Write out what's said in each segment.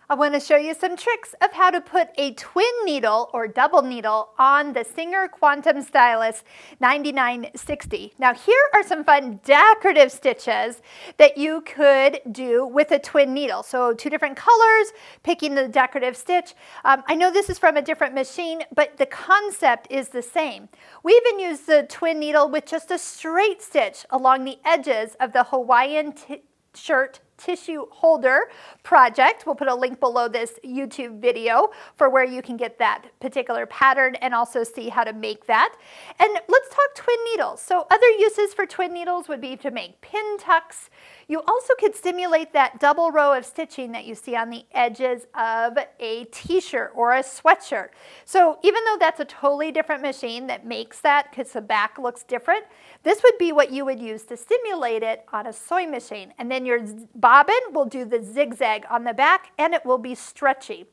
I want to show you some tricks of how to put a twin needle or double needle on the Singer Quantum Stylist 9960. Now here are some fun decorative stitches that you could do with a twin needle. So two different colors, picking the decorative stitch. I know this is from a different machine, but the concept is the same. We even use the twin needle with just a straight stitch along the edges of the Hawaiian shirt tissue holder project. We'll put a link below this YouTube video for where you can get that particular pattern and also see how to make that. And let's talk twin needles. So other uses for twin needles would be to make pin tucks. You also could stimulate that double row of stitching that you see on the edges of a t-shirt or a sweatshirt. So even though that's a totally different machine that makes that because the back looks different, this would be what you would use to stimulate it on a sewing machine. And then your bobbin will do the zigzag on the back and it will be stretchy.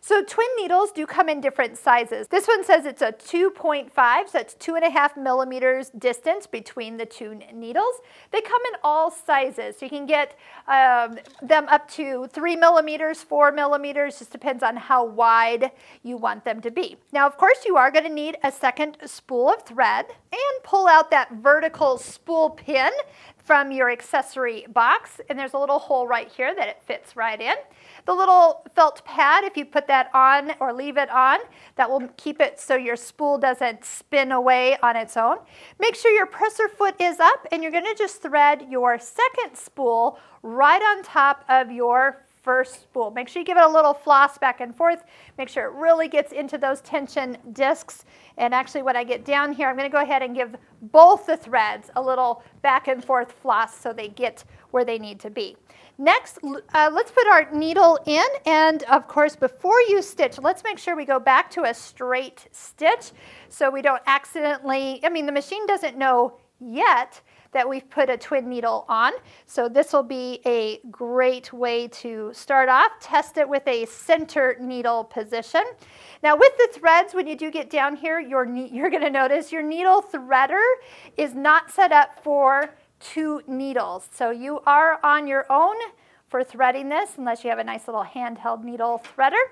So twin needles do come in different sizes. This one says it's a 2.5, so that's 2.5 millimeters distance between the two needles. They come in all sizes. So you can get them up to 3 millimeters, 4 millimeters, just depends on how wide you want them to be. Now, of course, you are going to need a second spool of thread and pull out that vertical spool pin from your accessory box, and there's a little hole right here that it fits right in. The little felt pad, if you put that on or leave it on, that will keep it so your spool doesn't spin away on its own. Make sure your presser foot is up, and you're going to just thread your second spool right on top of your first spool. Make sure you give it a little floss back and forth. Make sure it really gets into those tension discs. And actually when I get down here, I'm going to go ahead and give both the threads a little back and forth floss so they get where they need to be. Next, let's put our needle in, and of course before you stitch, let's make sure we go back to a straight stitch so we don't accidentally, the machine doesn't know yet that we've put a twin needle on. So this will be a great way to start off. Test it with a center needle position. Now with the threads, when you do get down here, you're going to notice your needle threader is not set up for two needles. So you are on your own for threading this, unless you have a nice little handheld needle threader.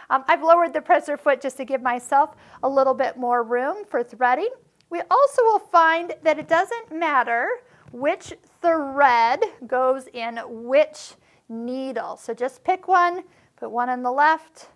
I've lowered the presser foot just to give myself a little bit more room for threading. We also will find that it doesn't matter which thread goes in which needle. So just pick one, put one on the left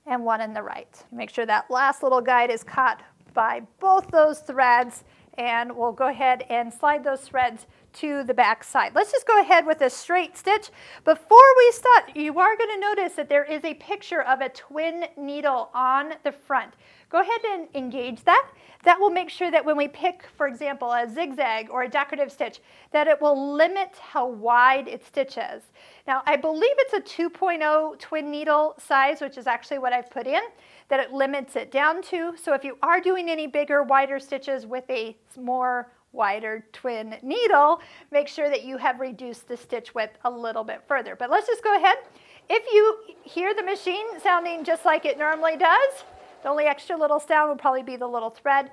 and one on the right. Make sure that last little guide is caught by both those threads, and we'll go ahead and slide those threads to the back side. Let's just go ahead with a straight stitch. Before we start, you are going to notice that there is a picture of a twin needle on the front. Go ahead and engage that. That will make sure that when we pick, for example, a zigzag or a decorative stitch, that it will limit how wide it stitches. Now, I believe it's a 2.0 twin needle size, which is actually what I've put in, that it limits it down to. So if you are doing any bigger, wider stitches with a more wider twin needle, make sure that you have reduced the stitch width a little bit further. But let's just go ahead. If you hear the machine sounding just like it normally does, the only extra little sound will probably be the little thread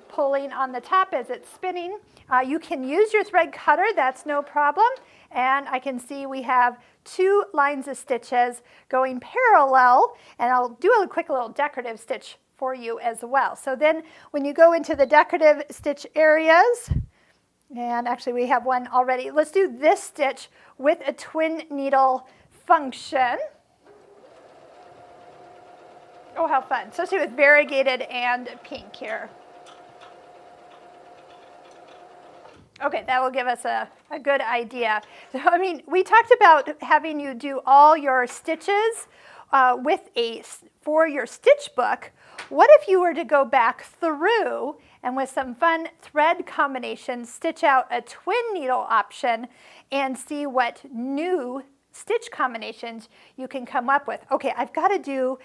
pulling on the top as it's spinning. You can use your thread cutter, that's no problem. And I can see we have 2 lines of stitches going parallel, and I'll do a quick little decorative stitch for you as well. So then when you go into the decorative stitch areas, and actually we have one already, let's do this stitch with a twin needle function. Oh, how fun, especially with variegated and pink here. Okay, that will give us a good idea. So, we talked about having you do all your stitches for your stitch book. What if you were to go back through and with some fun thread combinations, stitch out a twin needle option and see what new stitch combinations you can come up with. Okay, I've got to do,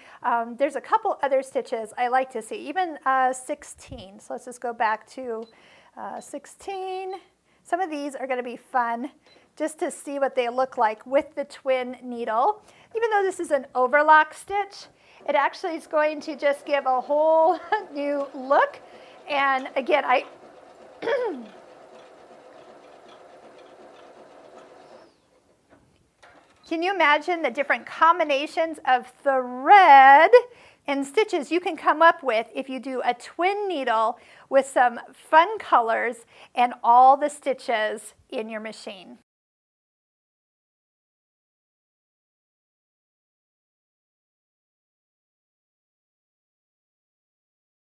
there's a couple other stitches I like to see, even 16. So let's just go back to 16. Some of these are going to be fun just to see what they look like with the twin needle. Even though this is an overlock stitch, it actually is going to just give a whole new look. And again, Can you imagine the different combinations of thread and stitches you can come up with if you do a twin needle with some fun colors and all the stitches in your machine?